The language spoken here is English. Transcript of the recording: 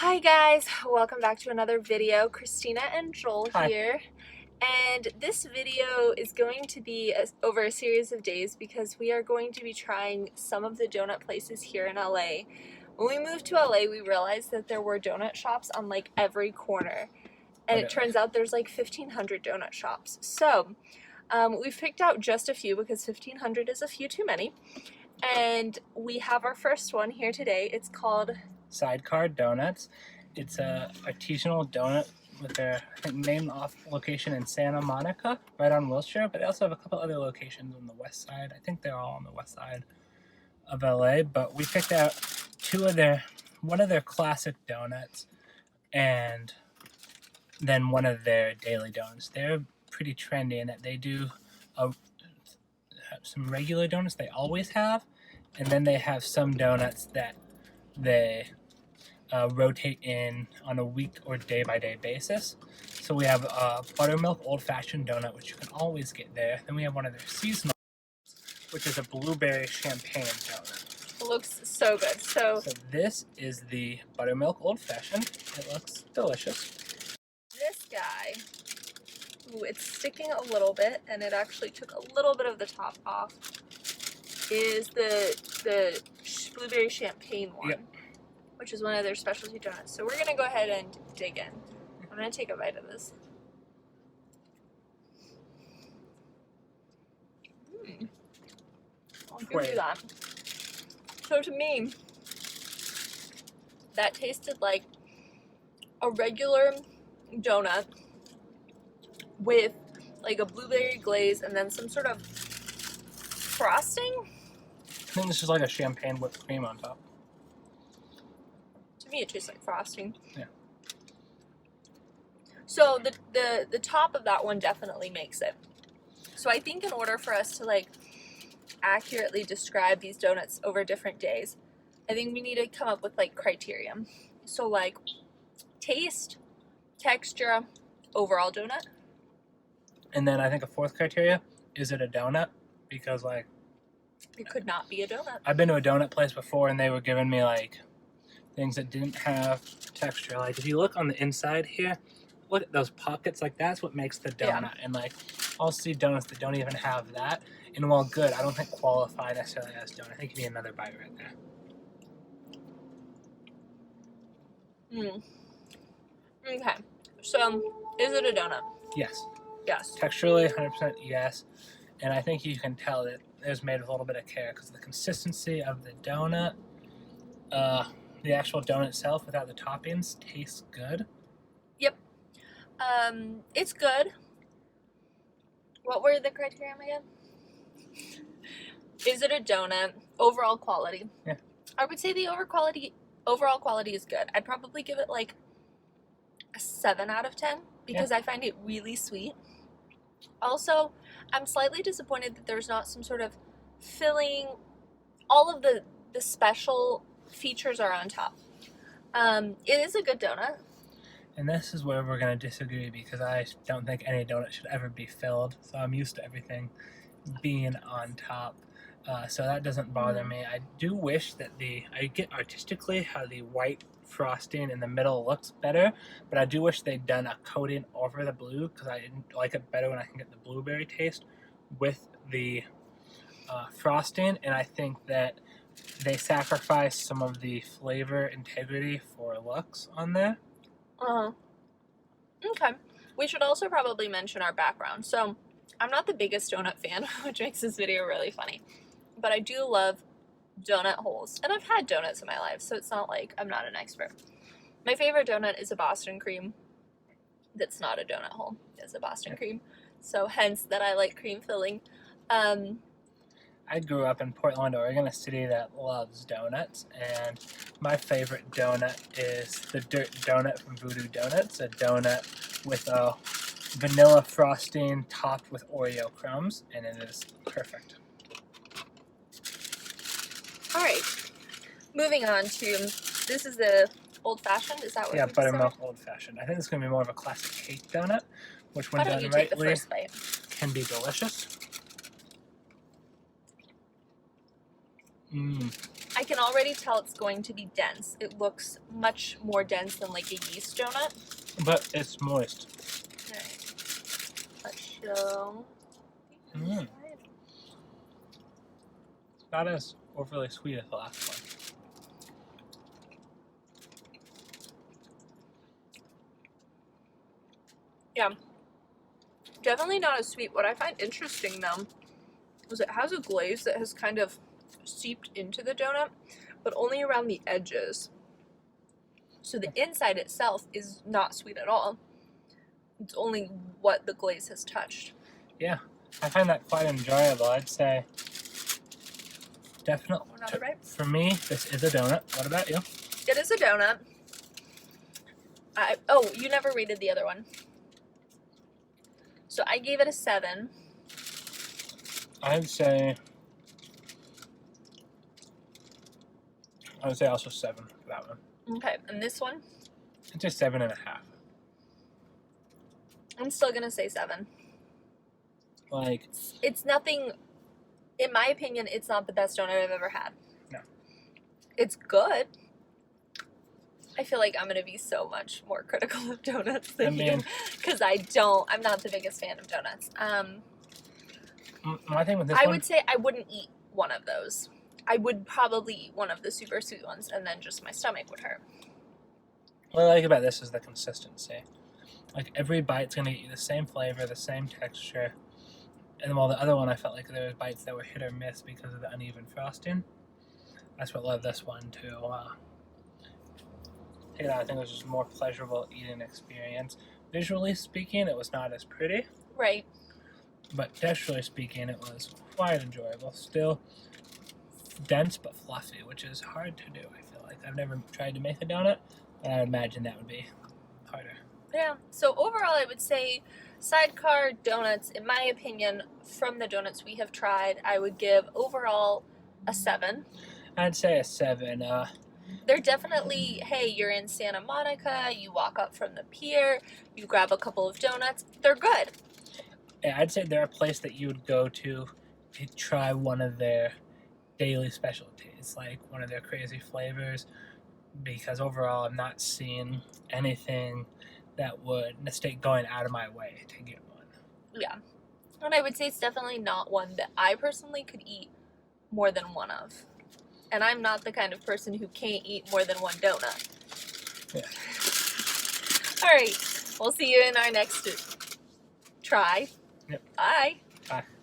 Hi guys, welcome back to another video. Christina and Joel Hi. here, and this video is going to be over a series of days because we are going to be trying some of the donut places here in LA. When we moved to LA, we realized that there were donut shops on like every corner, and it turns out there's like 1,500 donut shops. So we've picked out just a few because 1,500 is a few too many, and we have our first one here today. It's called Sidecar Doughnuts. It's a artisanal donut with their main location in Santa Monica, right on Wilshire, but they also have a couple other locations on the west side. I think they're all on the west side of LA, but we picked out one of their classic donuts and then one of their daily donuts. They're pretty trendy in that they do some regular donuts they always have, and then they have some donuts that they rotate in on a week or day-by-day basis. So we have a buttermilk old-fashioned donut, which you can always get there. Then we have one of their seasonal, which is a blueberry champagne donut. It looks so good. So This is the buttermilk old-fashioned. It looks delicious. this guy, ooh, it's sticking a little bit, and it actually took a little bit of the top off, is the blueberry champagne one. Yep. Which is one of their specialty donuts. So we're gonna go ahead and dig in. I'm gonna take a bite of this. I'll give you that. So to me, that tasted like a regular donut with like a blueberry glaze and then some sort of frosting. I think this is like a champagne whipped cream on top. To me, it tastes like frosting. Yeah. So the top of that one definitely makes it. So I think in order for us to like accurately describe these donuts over different days, I think we need to come up with like criteria. So like taste, texture, overall donut. And then I think a fourth criteria, is it a donut? Because like It could not be a donut. I've been to a donut place before and they were giving me like things that didn't have texture. Like if you look on the inside here, look at those pockets, like that's what makes the donut. Yeah. And like I'll see donuts that don't even have that, and while good, I don't think qualify necessarily as donut. I think you need another bite right there. Okay, so is it a donut? Yes. Yes. Texturally, 100% yes. And I think you can tell that it was made with a little bit of care because the consistency of the donut, the actual donut itself without the toppings tastes good. Yep. It's good. What were the criteria again? Is it a donut? Overall quality. Yeah. I would say the overall quality is good. I'd probably give it like a 7 out of 10 because I find it really sweet. Also, I'm slightly disappointed that there's not some sort of filling. All of the special features are on top. It is a good donut. And this is where we're going to disagree because I don't think any donut should ever be filled. So I'm used to everything being on top. So that doesn't bother me. I do wish that I get artistically how the white frosting in the middle looks better, but I do wish they'd done a coating over the blue because I like it better when I can get the blueberry taste with the frosting. And I think that they sacrifice some of the flavor integrity for looks on there. Okay. We should also probably mention our background. So, I'm not the biggest donut fan, which makes this video really funny. But I do love donut holes. And I've had donuts in my life, so it's not like I'm not an expert. My favorite donut is a Boston cream. That's not a donut hole. It's a Boston cream. So, hence that I like cream filling. I grew up in Portland, Oregon, a city that loves donuts, and my favorite donut is the Dirt Donut from Voodoo Donuts, a donut with a vanilla frosting topped with Oreo crumbs, and it is perfect. Alright, moving on to, this is the old-fashioned, is that what? Yeah, buttermilk old-fashioned. I think it's going to be more of a classic cake donut, which when done rightly can be delicious. I can already tell it's going to be dense. It looks much more dense than like a yeast donut. But it's moist. Alright. Let's show the inside. Not as overly sweet as the last one. Yeah. Definitely not as sweet. What I find interesting though is it has a glaze that has kind of seeped into the donut, but only around the edges. So the inside itself is not sweet at all. It's only what the glaze has touched. Yeah, I find that quite enjoyable. I'd say definitely. Another bite? For me, this is a donut. What about you? It is a donut. Oh, you never rated the other one. So I gave it a 7. I'd say also 7 for that one. Okay, and this one? It's just 7.5. I'm still gonna say 7. Like, It's nothing, in my opinion, it's not the best donut I've ever had. No. It's good. I feel like I'm gonna be so much more critical of donuts than you, because I'm not the biggest fan of donuts. My thing with this I one, would say I wouldn't eat one of those. I would probably eat one of the super sweet ones, and then just my stomach would hurt. what I like about this is the consistency. Like, every bite's gonna get you the same flavor, the same texture. And then while the other one, I felt like there was bites that were hit or miss because of the uneven frosting. That's what led this one to take it out. I think it was just a more pleasurable eating experience. Visually speaking, it was not as pretty. Right. But texturally speaking, it was quite enjoyable. Still dense but fluffy, which is hard to do, I feel like. I've never tried to make a donut, but I would imagine that would be harder. Yeah. So overall, I would say Sidecar Doughnuts, in my opinion, from the donuts we have tried, I would give overall a 7. I'd say a 7. They're definitely, hey, you're in Santa Monica, you walk up from the pier, you grab a couple of donuts, they're good. Yeah, I'd say they're a place that you would go to try one of their daily specialties, like one of their crazy flavors, because overall I'm not seeing anything that would necessitate going out of my way to get one. Yeah. And I would say it's definitely not one that I personally could eat more than one of. And I'm not the kind of person who can't eat more than one donut. Yeah. All right. We'll see you in our next try. Yep. Bye. Bye.